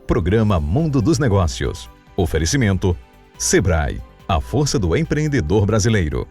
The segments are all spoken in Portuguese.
Programa Mundo dos Negócios. Oferecimento Sebrae, a força do empreendedor brasileiro.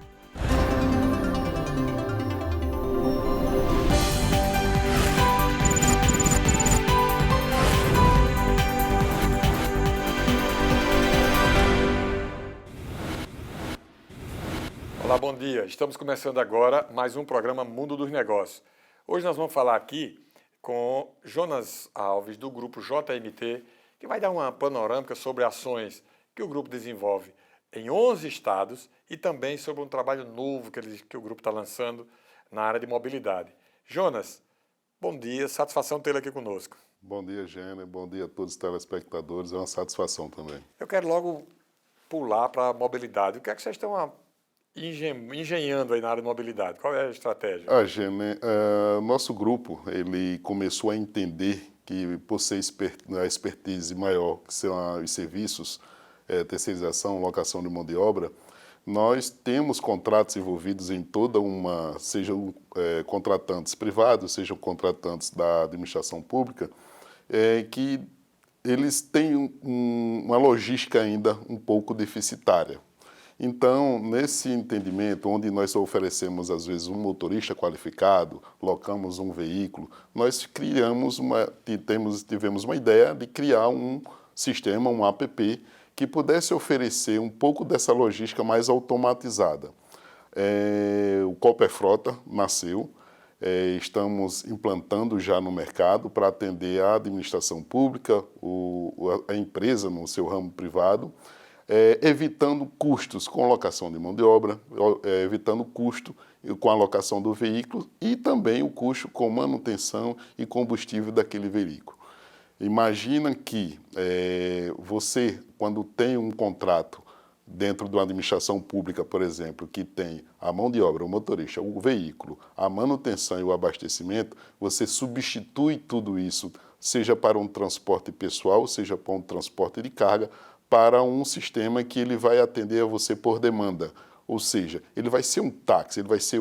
Olá, bom dia. Estamos começando agora mais um programa Mundo dos Negócios. Hoje nós vamos falar aqui com Jonas Alves, do grupo JMT, que vai dar uma panorâmica sobre ações que o grupo desenvolve em 11 estados e também sobre um trabalho novo que o grupo está lançando na área de mobilidade. Jonas, bom dia, satisfação tê-lo aqui conosco. Bom dia, Gêner, bom dia a todos os telespectadores, é uma satisfação também. Eu quero logo pular para a mobilidade. O que é que vocês estão engenhando aí na área de mobilidade? Qual é a estratégia? Gêner, nosso grupo ele começou a entender que, por ser a expertise maior, que são os serviços, terceirização, locação de mão de obra, nós temos contratos envolvidos em toda uma, sejam contratantes privados, sejam contratantes da administração pública, que eles têm uma logística ainda um pouco deficitária. Então, nesse entendimento, onde nós oferecemos, às vezes, um motorista qualificado, locamos um veículo, nós tivemos uma ideia de criar um sistema, um app, que pudesse oferecer um pouco dessa logística mais automatizada. O Cooper Frota nasceu, estamos implantando já no mercado para atender a administração pública, a empresa no seu ramo privado, evitando custos com locação de mão de obra, evitando custo com a locação do veículo e também o custo com manutenção e combustível daquele veículo. Imagina que você, quando tem um contrato dentro de uma administração pública, por exemplo, que tem a mão de obra, o motorista, o veículo, a manutenção e o abastecimento, você substitui tudo isso, seja para um transporte pessoal, seja para um transporte de carga, para um sistema que ele vai atender a você por demanda. Ou seja, ele vai ser um táxi, ele vai ser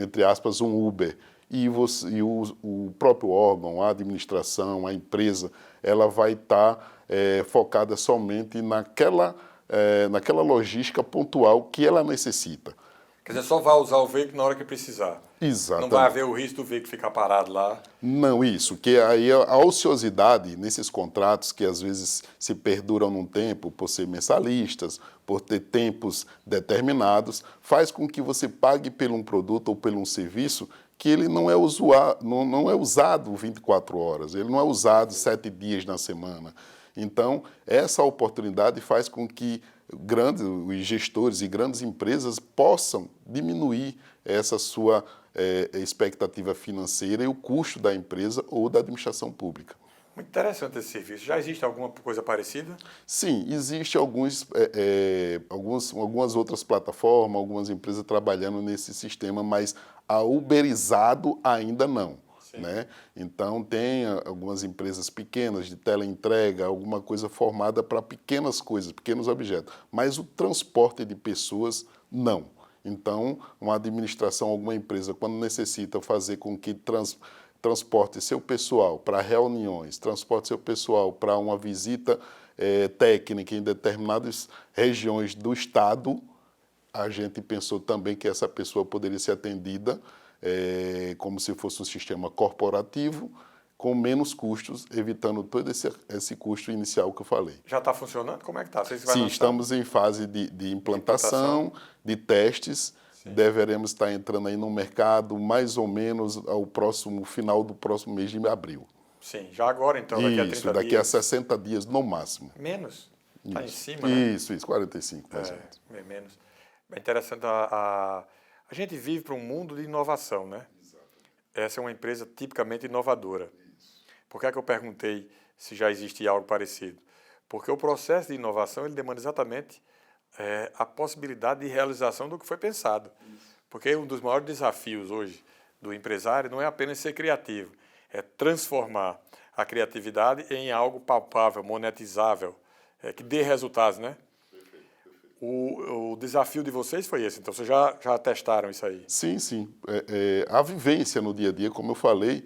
entre aspas, um Uber. E o próprio órgão, a administração, a empresa, ela vai estar focada somente naquela logística pontual que ela necessita. Quer dizer, só vai usar o veículo na hora que precisar. Exatamente. Não vai haver o risco do veículo ficar parado lá. Não, isso, que aí a ociosidade nesses contratos que às vezes se perduram num tempo por ser mensalistas, por ter tempos determinados, faz com que você pague por um produto ou por um serviço que ele não é usado 24 horas, ele não é usado 7 dias na semana. Então, essa oportunidade faz com que os gestores e grandes empresas possam diminuir essa sua expectativa financeira e o custo da empresa ou da administração pública. Muito interessante esse serviço. Já existe alguma coisa parecida? Sim, existe algumas outras plataformas, algumas empresas trabalhando nesse sistema, mas a uberizado ainda não. Né? Então, tem algumas empresas pequenas de teleentrega, alguma coisa formada para pequenas coisas, pequenos objetos, mas o transporte de pessoas, não. Então, uma administração, alguma empresa, quando necessita fazer com que transporte seu pessoal para reuniões, transporte seu pessoal para uma visita técnica em determinadas regiões do estado, a gente pensou também que essa pessoa poderia ser atendida como se fosse um sistema corporativo, com menos custos, evitando todo esse custo inicial que eu falei. Já está funcionando? Como é que está? Sim, estamos em fase de implantação, de testes. Sim. Deveremos estar entrando aí no mercado mais ou menos ao final do próximo mês de abril. Sim, já agora então, daqui a 30 dias? Isso, daqui a 60 dias no máximo. Menos? Está em cima, né? Isso, 45%. Bem menos. Bem interessante. A gente vive para um mundo de inovação, né? Exato. Essa é uma empresa tipicamente inovadora. Isso. Por que é que eu perguntei se já existia algo parecido? Porque o processo de inovação ele demanda exatamente a possibilidade de realização do que foi pensado. Isso. Porque um dos maiores desafios hoje do empresário não é apenas ser criativo, é transformar a criatividade em algo palpável, monetizável, que dê resultados, né? O desafio de vocês foi esse, então vocês já testaram isso aí? Sim, sim. A vivência no dia a dia, como eu falei,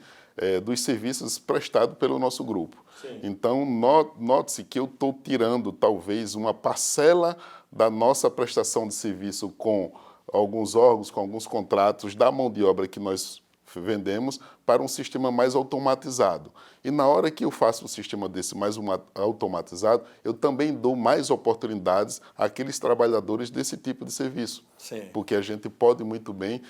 dos serviços prestados pelo nosso grupo. Sim. Então, note-se que eu estou tirando talvez uma parcela da nossa prestação de serviço com alguns órgãos, com alguns contratos da mão de obra que nós vendemos para um sistema mais automatizado. E na hora que eu faço um sistema desse mais automatizado, eu também dou mais oportunidades àqueles trabalhadores desse tipo de serviço. Sim. Porque a gente pode muito bem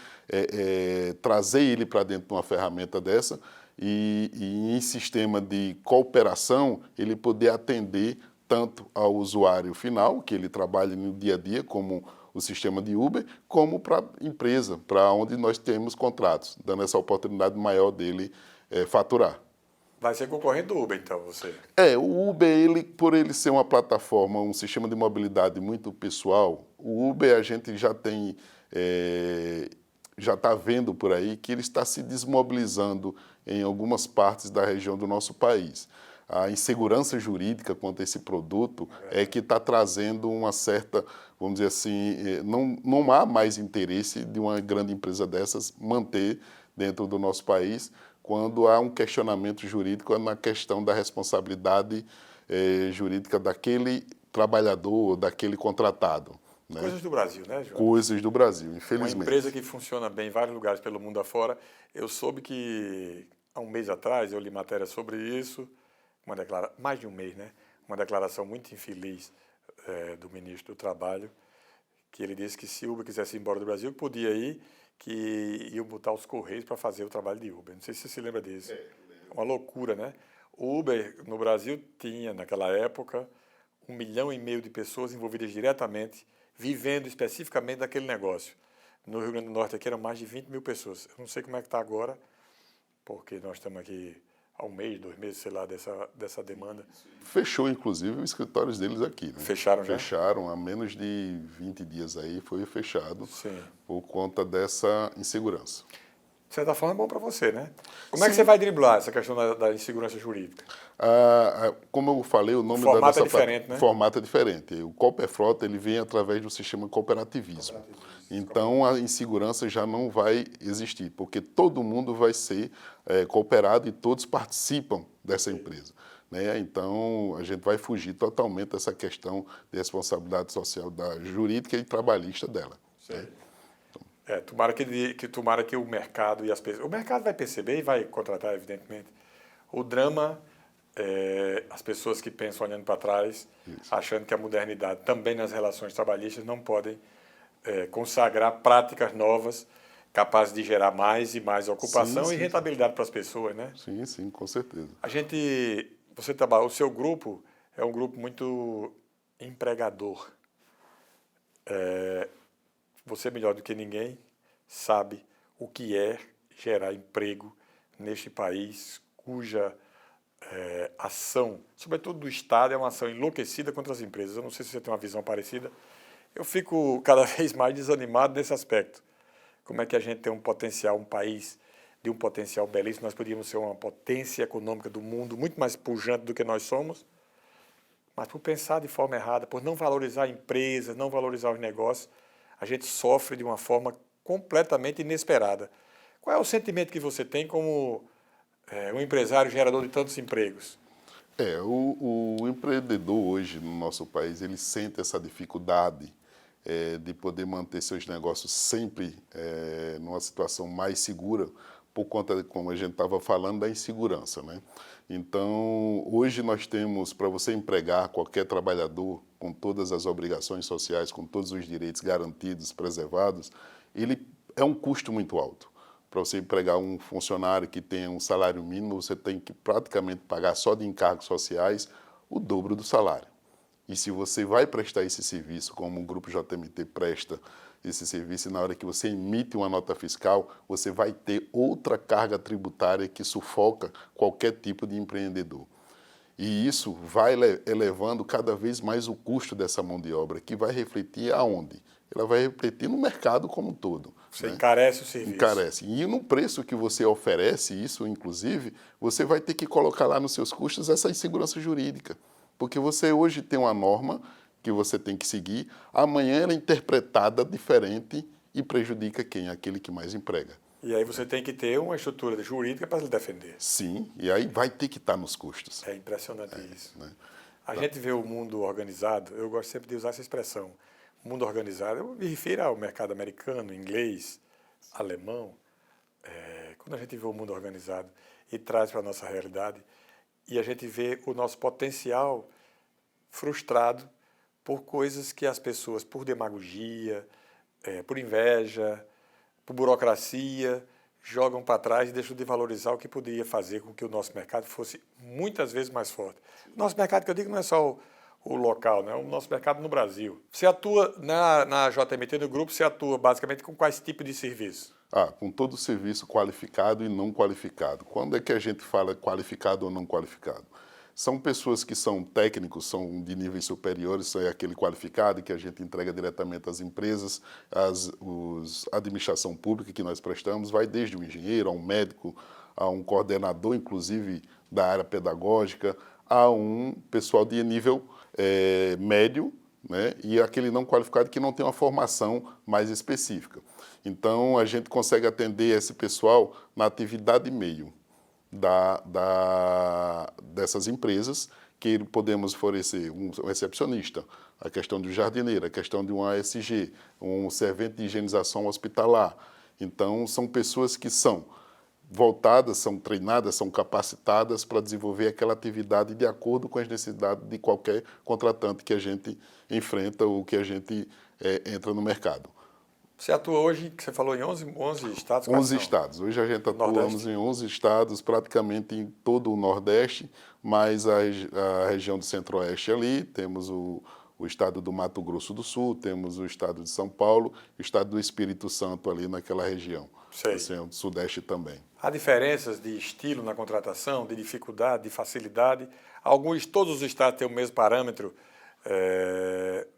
trazer ele para dentro de uma ferramenta dessa e em sistema de cooperação ele poder atender tanto ao usuário final, que ele trabalha no dia a dia, como o sistema de Uber, como para a empresa, para onde nós temos contratos, dando essa oportunidade maior dele faturar. Vai ser concorrente do Uber, então, você? O Uber, por ele ser uma plataforma, um sistema de mobilidade muito pessoal, o Uber a gente já tem, já está vendo por aí que ele está se desmobilizando em algumas partes da região do nosso país. A insegurança jurídica quanto a esse produto é que está trazendo uma certa, vamos dizer assim, não há mais interesse de uma grande empresa dessas manter dentro do nosso país quando há um questionamento jurídico na questão da responsabilidade jurídica daquele trabalhador, daquele contratado. Né? Coisas do Brasil, né, João? Coisas do Brasil, infelizmente. Uma empresa que funciona bem em vários lugares pelo mundo afora. Eu soube que há um mês atrás eu li matéria sobre isso, mais de um mês, né? Uma declaração muito infeliz do ministro do Trabalho, que ele disse que se Uber quisesse ir embora do Brasil, podia ir, que iam botar os Correios para fazer o trabalho de Uber. Não sei se você se lembra disso. Uma loucura, né? O Uber no Brasil tinha, naquela época, 1,5 milhão de pessoas envolvidas diretamente, vivendo especificamente daquele negócio. No Rio Grande do Norte aqui eram mais de 20 mil pessoas. Eu não sei como é que está agora, porque nós estamos aqui há um mês, 2 meses, sei lá, dessa demanda. Fechou, inclusive, os escritórios deles aqui. Né? Fecharam já? Fecharam, há menos de 20 dias aí foi fechado. Sim. Por conta dessa insegurança. De certa forma é bom para você, né? Como é que você vai driblar essa questão da insegurança jurídica? Como eu falei, o nome O formato da nossa é diferente, né? O formato é diferente. O Cooperfrota ele vem através do sistema cooperativismo. Então a insegurança já não vai existir, porque todo mundo vai ser cooperado e todos participam dessa empresa. Né? Então a gente vai fugir totalmente dessa questão de responsabilidade social jurídica e trabalhista dela. Né? Tomara que o mercado e as pessoas... O mercado vai perceber e vai contratar, evidentemente. O drama é as pessoas que pensam olhando para trás, achando que a modernidade, também nas relações trabalhistas, não podem consagrar práticas novas capazes de gerar mais e mais ocupação e rentabilidade para as pessoas, né? Sim, sim, com certeza. O seu grupo é um grupo muito empregador. Você, melhor do que ninguém, sabe o que é gerar emprego neste país, cuja ação, sobretudo do Estado, é uma ação enlouquecida contra as empresas. Eu não sei se você tem uma visão parecida. Eu fico cada vez mais desanimado nesse aspecto. Como é que a gente tem um potencial, um país de um potencial belíssimo, nós podíamos ser uma potência econômica do mundo, muito mais pujante do que nós somos, mas por pensar de forma errada, por não valorizar empresas, não valorizar os negócios, a gente sofre de uma forma completamente inesperada. Qual é o sentimento que você tem como um empresário gerador de tantos empregos? O empreendedor hoje no nosso país, ele sente essa dificuldade de poder manter seus negócios sempre numa situação mais segura, por conta de, como a gente estava falando, da insegurança, né? Então, hoje nós temos, para você empregar qualquer trabalhador com todas as obrigações sociais, com todos os direitos garantidos, preservados, ele é um custo muito alto. Para você empregar um funcionário que tenha um salário mínimo, você tem que praticamente pagar só de encargos sociais o dobro do salário. E se você vai prestar esse serviço, como o Grupo JMT presta esse serviço, e na hora que você emite uma nota fiscal, você vai ter outra carga tributária que sufoca qualquer tipo de empreendedor. E isso vai elevando cada vez mais o custo dessa mão de obra, que vai refletir aonde? Ela vai refletir no mercado como um todo. Você encarece o serviço. Encarece. E no preço que você oferece isso, inclusive, você vai ter que colocar lá nos seus custos essa insegurança jurídica. Porque você hoje tem uma norma que você tem que seguir, amanhã ela é interpretada diferente e prejudica quem? Aquele que mais emprega. E aí você tem que ter uma estrutura jurídica para lhe defender. Sim, e aí vai ter que estar nos custos. É impressionante isso. Né? A gente vê o mundo organizado, eu gosto sempre de usar essa expressão, mundo organizado, eu me refiro ao mercado americano, inglês, alemão. Quando a gente vê o mundo organizado e traz para a nossa realidade, e a gente vê o nosso potencial frustrado por coisas que as pessoas, por demagogia, por inveja, por burocracia, jogam para trás e deixam de valorizar o que poderia fazer com que o nosso mercado fosse muitas vezes mais forte. O nosso mercado, que eu digo, não é só o local, né? O nosso mercado no Brasil. Você atua na JMT, no grupo, você atua basicamente com quais tipos de serviço? Com todo o serviço qualificado e não qualificado. Quando é que a gente fala qualificado ou não qualificado? São pessoas que são técnicos, são de níveis superiores, é aquele qualificado que a gente entrega diretamente às empresas, a administração pública que nós prestamos, vai desde um engenheiro, a um médico, a um coordenador, inclusive, da área pedagógica, a um pessoal de nível médio, né, e aquele não qualificado que não tem uma formação mais específica. Então, a gente consegue atender esse pessoal na atividade meio dessas empresas, que podemos oferecer um recepcionista, a questão do jardineiro, a questão de um ASG, um servente de higienização hospitalar. Então, são pessoas que são voltadas, são treinadas, são capacitadas para desenvolver aquela atividade de acordo com as necessidades de qualquer contratante que a gente enfrenta ou que a gente entra no mercado. Você atua hoje, que você falou, em 11 estados? 11 estados. Hoje a gente atuamos em 11 estados, praticamente em todo o Nordeste, mas a região do Centro-Oeste ali, temos o estado do Mato Grosso do Sul, temos o estado de São Paulo, o estado do Espírito Santo ali naquela região. Sei. Assim, o Sudeste também. Há diferenças de estilo na contratação, de dificuldade, de facilidade? Todos os estados têm o mesmo parâmetro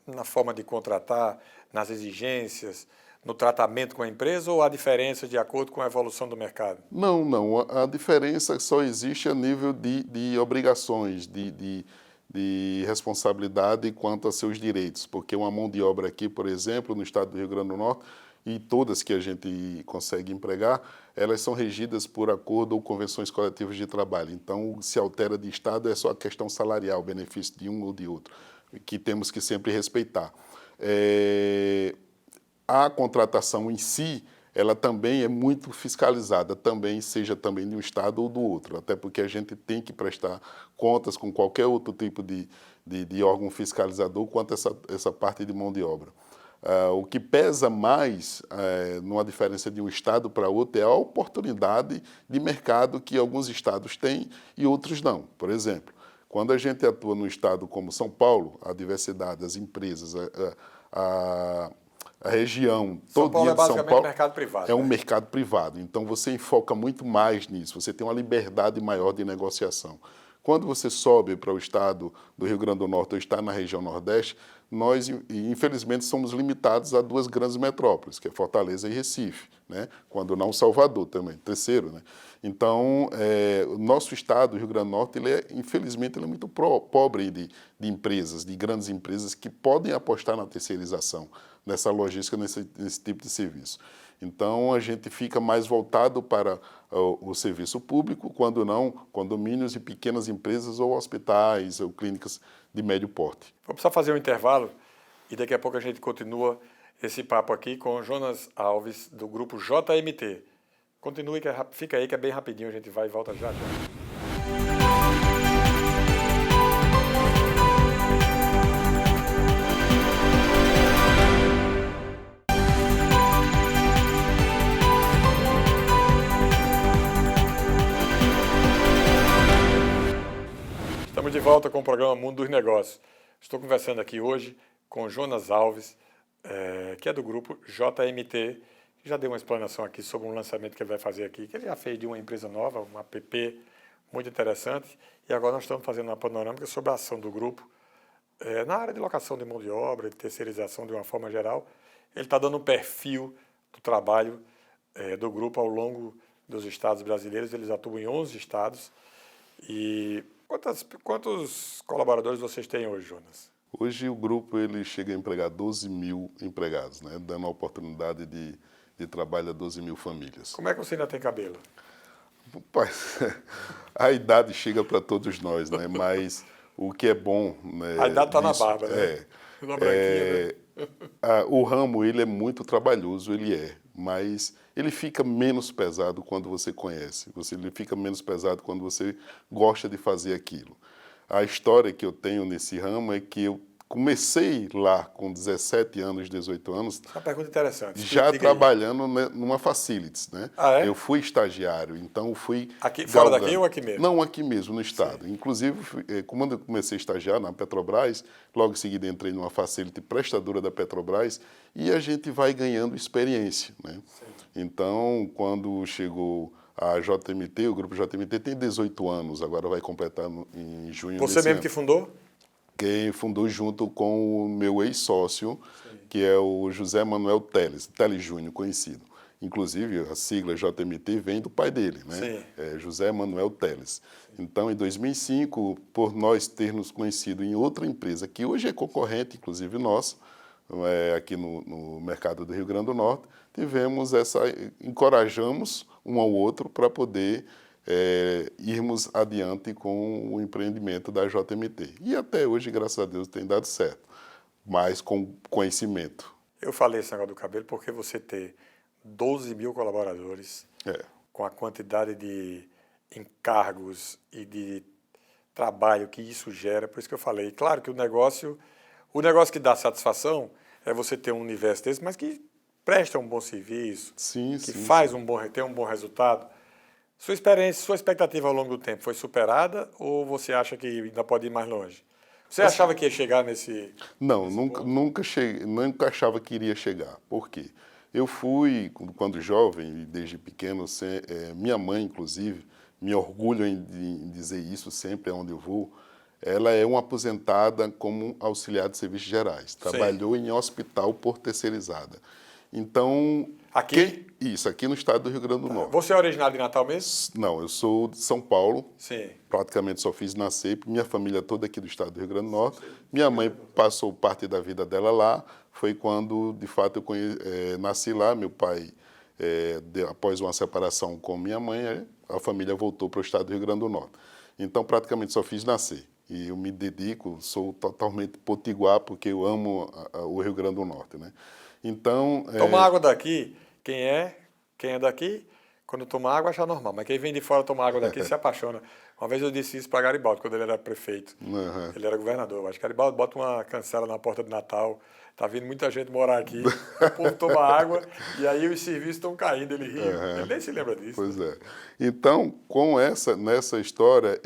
na forma de contratar, nas exigências, no tratamento com a empresa, ou há diferença de acordo com a evolução do mercado? Não. A diferença só existe a nível de obrigações, de responsabilidade quanto a seus direitos, porque uma mão de obra aqui, por exemplo, no estado do Rio Grande do Norte, e todas que a gente consegue empregar, elas são regidas por acordo ou convenções coletivas de trabalho. Então, se altera de estado é só a questão salarial, o benefício de um ou de outro, que temos que sempre respeitar. A contratação em si, ela também é muito fiscalizada, seja também de um estado ou do outro, até porque a gente tem que prestar contas com qualquer outro tipo de órgão fiscalizador quanto a essa parte de mão de obra. O que pesa mais numa diferença de um estado para outro é a oportunidade de mercado que alguns estados têm e outros não. Por exemplo, quando a gente atua num estado como São Paulo, a diversidade, as empresas, a região São Paulo é de São basicamente Paulo mercado privado. é um mercado privado, então você enfoca muito mais nisso, você tem uma liberdade maior de negociação. Quando você sobe para o estado do Rio Grande do Norte ou está na região Nordeste, nós, infelizmente, somos limitados a duas grandes metrópoles, que é Fortaleza e Recife, né? Quando não Salvador também, terceiro. Né? Então, o nosso estado, o Rio Grande do Norte, infelizmente, ele é muito pobre de empresas, de grandes empresas que podem apostar na terceirização, nessa logística, nesse tipo de serviço. Então, a gente fica mais voltado para o serviço público, quando não, condomínios e pequenas empresas ou hospitais ou clínicas de médio porte. Vou precisar fazer um intervalo e daqui a pouco a gente continua esse papo aqui com o Jonas Alves, do grupo JMT. Continue, fica aí que é bem rapidinho, a gente vai e volta já. Estamos de volta com o programa Mundo dos Negócios. Estou conversando aqui hoje com o Jonas Alves, que é do grupo JMT, que já deu uma explanação aqui sobre um lançamento que ele vai fazer aqui, que ele já fez de uma empresa nova, uma app muito interessante, e agora nós estamos fazendo uma panorâmica sobre a ação do grupo na área de locação de mão de obra, de terceirização de uma forma geral. Ele está dando um perfil do trabalho do grupo ao longo dos estados brasileiros. Eles atuam em 11 estados. E quantos colaboradores vocês têm hoje, Jonas? Hoje o grupo ele chega a empregar 12 mil empregados, né? Dando a oportunidade de de trabalho a 12 mil famílias. Como é que você ainda tem cabelo? Rapaz, a idade chega para todos nós, né? Mas o que é bom, né, A idade está na disso barba, né? Na branquinha, né? o ramo ele é muito trabalhoso, ele é, mas ele fica menos pesado quando você conhece. Ele fica menos pesado quando você gosta de fazer aquilo. A história que eu tenho nesse ramo é que eu comecei lá com 17 anos, 18 anos, Uma pergunta interessante. já Diga aí. trabalhando numa facilities, né? Ah, é? Eu fui estagiário, então eu fui Aqui, fora galgando. daqui ou aqui mesmo? Não, aqui mesmo, no estado. Inclusive, quando eu comecei a estagiar na Petrobras, logo em seguida entrei numa facility prestadora da Petrobras e a gente vai ganhando experiência, né? Então, quando chegou a JMT, o grupo JMT tem 18 anos, agora vai completar em junho Você desse mesmo ano. que fundou? Quem fundou junto com o meu ex-sócio, que é o José Manuel Teles, Teles Júnior, conhecido. Inclusive, a sigla JMT vem do pai dele, né? Sim. É José Manuel Teles. Então, em 2005, por nós termos conhecido em outra empresa, que hoje é concorrente, inclusive nossa, aqui no mercado do Rio Grande do Norte, encorajamos um ao outro para poder irmos adiante com o empreendimento da JMT. E até hoje, graças a Deus, tem dado certo, mas com conhecimento. Eu falei esse negócio do cabelo porque você ter 12 mil colaboradores, com a quantidade de encargos e de trabalho que isso gera, por isso que eu falei. Claro que o negócio que dá satisfação é você ter um universo desse, mas que presta um bom serviço, que faz tem um bom resultado. Sua experiência, sua expectativa ao longo do tempo foi superada ou você acha que ainda pode ir mais longe? Você achava que ia chegar nesse... Não, nunca achava que iria chegar. Por quê? Eu fui, quando jovem, desde pequeno, minha mãe, inclusive, me orgulho em dizer isso sempre, onde eu vou, ela é uma aposentada como auxiliar de serviços gerais. Trabalhou em hospital por terceirizada. Então... Aqui? Isso, aqui no estado do Rio Grande do Norte. Você é originário de Natal mesmo? Não, eu sou de São Paulo. Sim. Praticamente só fiz nascer. Minha família toda aqui do estado do Rio Grande do Norte. Minha mãe passou parte da vida dela lá. Foi quando, de fato, eu nasci lá. Meu pai, após uma separação com minha mãe, a família voltou para o estado do Rio Grande do Norte. Então, praticamente só fiz nascer. E eu me dedico, sou totalmente potiguar, porque eu amo o Rio Grande do Norte, né? Então... Toma água daqui, quem é daqui, quando toma água acha normal, mas quem vem de fora tomar água daqui se apaixona. Uma vez eu disse isso para Garibaldi, quando ele era prefeito. Ele era governador. Eu acho que Garibaldi bota uma cancela na porta de Natal, tá vindo muita gente morar aqui, o povo toma água e aí os serviços estão caindo, ele ri. Ele nem se lembra disso. Pois é. Então, nessa história,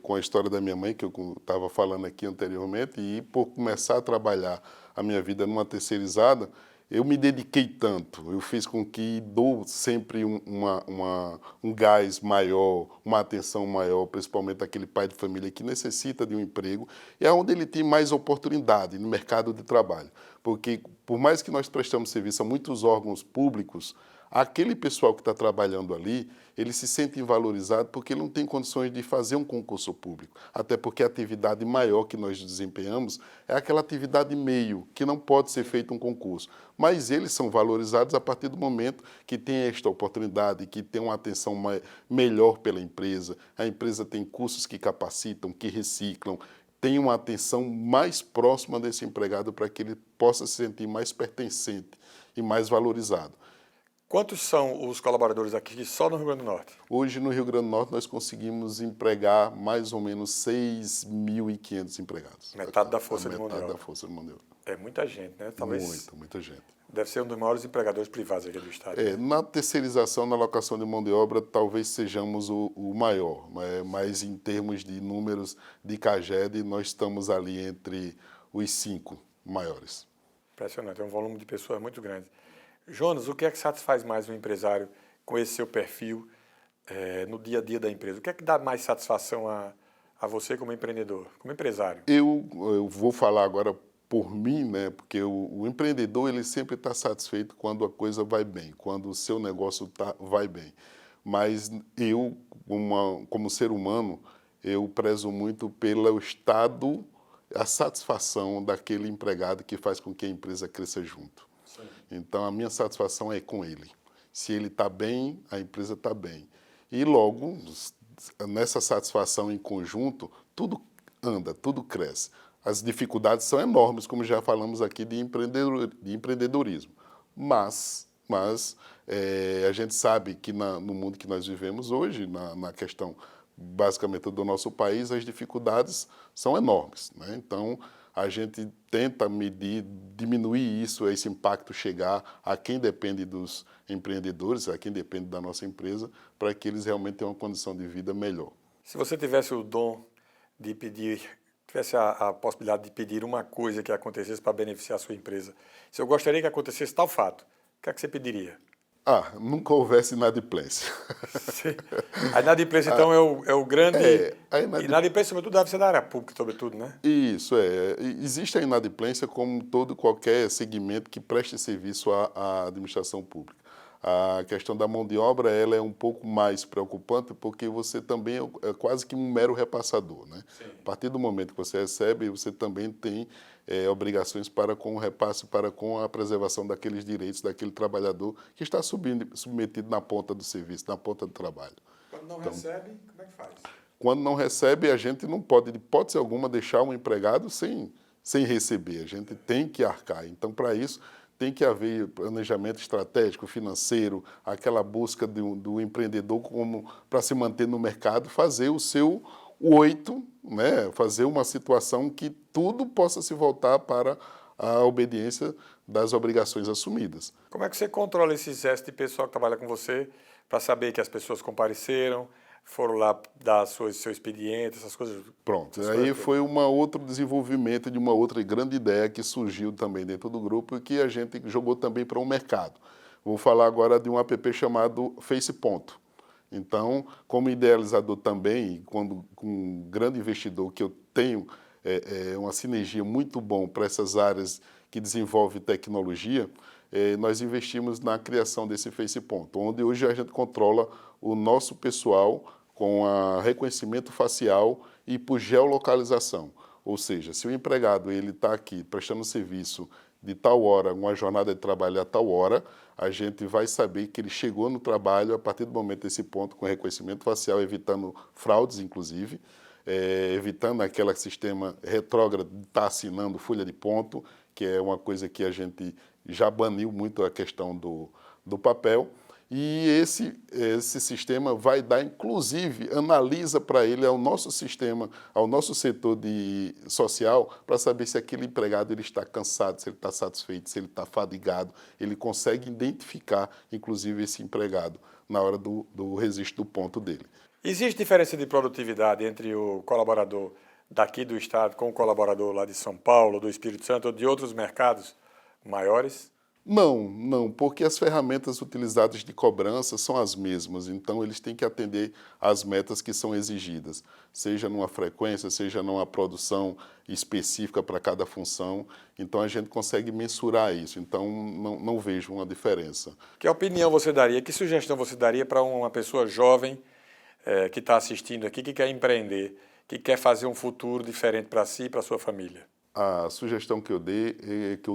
com a história da minha mãe, que eu estava falando aqui anteriormente, e por começar a trabalhar a minha vida numa terceirizada, eu me dediquei tanto, eu fiz com que dou sempre um gás maior, uma atenção maior, principalmente aquele pai de família que necessita de um emprego, e é onde ele tem mais oportunidade no mercado de trabalho. Porque, por mais que nós prestamos serviço a muitos órgãos públicos, aquele pessoal que está trabalhando ali, ele se sente valorizado porque ele não tem condições de fazer um concurso público. Até porque a atividade maior que nós desempenhamos é aquela atividade meio, que não pode ser feito um concurso. Mas eles são valorizados a partir do momento que tem esta oportunidade, que tem uma atenção melhor pela empresa. A empresa tem cursos que capacitam, que reciclam, tem uma atenção mais próxima desse empregado para que ele possa se sentir mais pertencente e mais valorizado. Quantos são os colaboradores aqui só no Rio Grande do Norte? Hoje, no Rio Grande do Norte, nós conseguimos empregar mais ou menos 6.500 empregados. Metade da força de mão de obra. obra. Da força de mão de obra. É muita gente, né? Talvez Muita gente. Deve ser um dos maiores empregadores privados aqui do estado. Na terceirização, na alocação de mão de obra, talvez sejamos o maior, mas em termos de números de CAGED, nós estamos ali entre os 5 maiores. Impressionante, é um volume de pessoas muito grande. Jonas, o que é que satisfaz mais um empresário com esse seu perfil no dia a dia da empresa? O que é que dá mais satisfação a você como empreendedor, como empresário? Eu vou falar agora por mim, né? Porque o empreendedor ele sempre está satisfeito quando a coisa vai bem, quando o seu negócio vai bem. Mas eu, como ser humano, eu prezo muito pelo estado, a satisfação daquele empregado que faz com que a empresa cresça junto. Então, a minha satisfação é com ele. Se ele está bem, a empresa está bem. E logo, nessa satisfação em conjunto, tudo anda, tudo cresce. As dificuldades são enormes, como já falamos aqui de empreendedorismo. Mas a gente sabe que no mundo que nós vivemos hoje, na questão basicamente do nosso país, as dificuldades são enormes, né? Então, a gente tenta medir, diminuir isso, esse impacto chegar a quem depende dos empreendedores, a quem depende da nossa empresa, para que eles realmente tenham uma condição de vida melhor. Se você tivesse o dom de pedir, tivesse a possibilidade de pedir uma coisa que acontecesse para beneficiar a sua empresa, se eu gostaria que acontecesse tal fato, o que é que você pediria? Nunca houvesse inadimplência. A inadimplência, então, é o grande... A inadimplência, sobretudo, deve ser da área pública, sobretudo, né? Isso, existe a inadimplência como todo qualquer segmento que preste serviço à administração pública. A questão da mão de obra, ela é um pouco mais preocupante porque você também é quase que um mero repassador, né? Sim. A partir do momento que você recebe, você também tem obrigações para com o repasse, para com a preservação daqueles direitos daquele trabalhador que está submetido na ponta do serviço, na ponta do trabalho. Quando não recebe, como é que faz? Quando não recebe, a gente não pode, de hipótese alguma, deixar um empregado sem receber. A gente tem que arcar. Então, para isso, tem que haver planejamento estratégico, financeiro, aquela busca do empreendedor como para se manter no mercado, fazer o seu 8, né? Fazer uma situação que tudo possa se voltar para a obediência das obrigações assumidas. Como é que você controla esse exército de pessoal que trabalha com você para saber que as pessoas compareceram, foram lá dar seu expediente, essas coisas? Pronto, aí foi um outro desenvolvimento de uma outra grande ideia que surgiu também dentro do grupo e que a gente jogou também para o mercado. Vou falar agora de um app chamado FacePonto. Então, como idealizador também, com um grande investidor que eu tenho uma sinergia muito bom para essas áreas que desenvolvem tecnologia, nós investimos na criação desse FacePonto, onde hoje a gente controla o nosso pessoal com reconhecimento facial e por geolocalização. Ou seja, se o empregado está aqui prestando serviço de tal hora, uma jornada de trabalho a tal hora, a gente vai saber que ele chegou no trabalho a partir do momento desse ponto com reconhecimento facial, evitando fraudes, inclusive, evitando aquele sistema retrógrado de estar assinando folha de ponto, que é uma coisa que a gente já baniu muito a questão do papel. E esse sistema vai dar, inclusive, analisa para ele, ao nosso sistema, ao nosso setor social, para saber se aquele empregado ele está cansado, se ele está satisfeito, se ele está fadigado. Ele consegue identificar, inclusive, esse empregado na hora do registro do ponto dele. Existe diferença de produtividade entre o colaborador daqui do estado com o colaborador lá de São Paulo, do Espírito Santo ou de outros mercados maiores? Não, porque as ferramentas utilizadas de cobrança são as mesmas, então eles têm que atender às metas que são exigidas, seja numa frequência, seja numa produção específica para cada função, então a gente consegue mensurar isso, então não vejo uma diferença. Que opinião você daria, que sugestão você daria para uma pessoa jovem que está assistindo aqui, que quer empreender, que quer fazer um futuro diferente para si e para a sua família? A sugestão que eu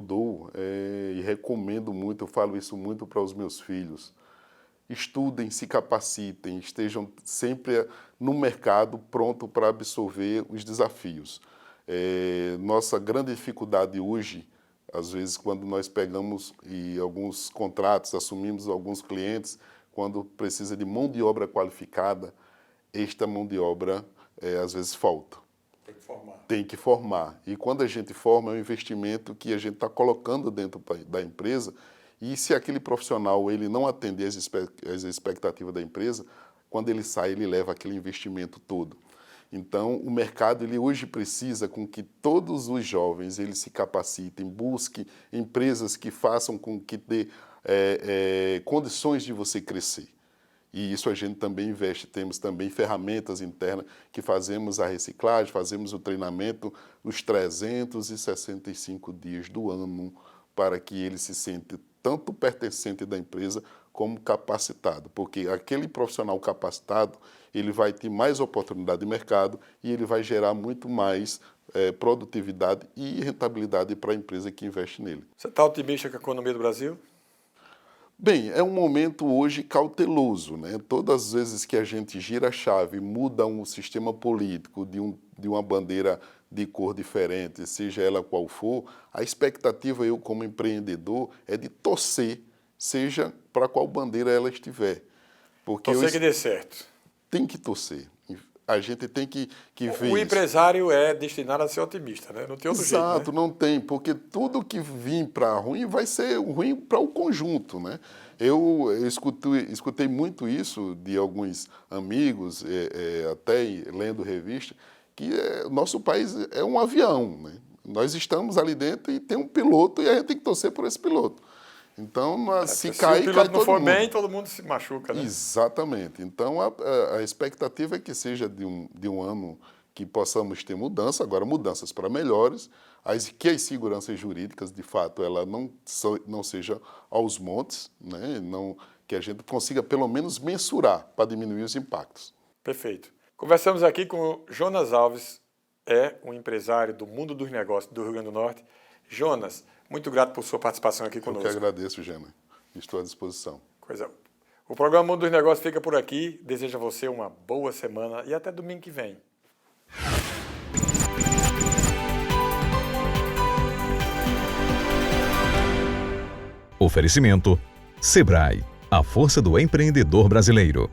dou e recomendo muito, eu falo isso muito para os meus filhos, estudem, se capacitem, estejam sempre no mercado pronto para absorver os desafios. Nossa grande dificuldade hoje, às vezes quando nós pegamos alguns contratos, assumimos alguns clientes, quando precisa de mão de obra qualificada, esta mão de obra às vezes falta. Tem que formar. E quando a gente forma, é um investimento que a gente está colocando dentro da empresa e se aquele profissional ele não atender às expectativas da empresa, quando ele sai, ele leva aquele investimento todo. Então, o mercado ele hoje precisa com que todos os jovens eles se capacitem, busquem empresas que façam com que dê condições de você crescer. E isso a gente também investe, temos também ferramentas internas que fazemos a reciclagem, fazemos o treinamento os 365 dias do ano para que ele se sinta tanto pertencente da empresa como capacitado, porque aquele profissional capacitado, ele vai ter mais oportunidade de mercado e ele vai gerar muito mais produtividade e rentabilidade para a empresa que investe nele. Você está otimista com a economia do Brasil? Bem, é um momento hoje cauteloso, né? Todas as vezes que a gente gira a chave, muda um sistema político de uma bandeira de cor diferente, seja ela qual for, a expectativa, eu como empreendedor, é de torcer, seja para qual bandeira ela estiver. Porque Torcer que dê certo. Tem que torcer. A gente tem que ver O empresário é destinado a ser otimista, né? Não tem outro jeito, Exato, né? não tem, porque tudo que vir para ruim vai ser ruim para o conjunto, né? Eu escutei muito isso de alguns amigos, até lendo revista, que nosso país é um avião, né? Nós estamos ali dentro e tem um piloto e a gente tem que torcer por esse piloto. Então, se cair, o cai piloto não todo for mundo. bem, todo mundo se machuca, né? Exatamente. Então, a expectativa é que seja de um ano que possamos ter mudança, agora mudanças para melhores, que as seguranças jurídicas, de fato, ela não seja aos montes, né? Que a gente consiga, pelo menos, mensurar para diminuir os impactos. Perfeito. Conversamos aqui com o Jonas Alves, um empresário do mundo dos negócios do Rio Grande do Norte. Jonas, muito grato por sua participação aqui conosco. Eu que agradeço, Gêmea. Estou à disposição. O programa Mundo dos Negócios fica por aqui. Desejo a você uma boa semana e até domingo que vem. Oferecimento: Sebrae, a força do empreendedor brasileiro.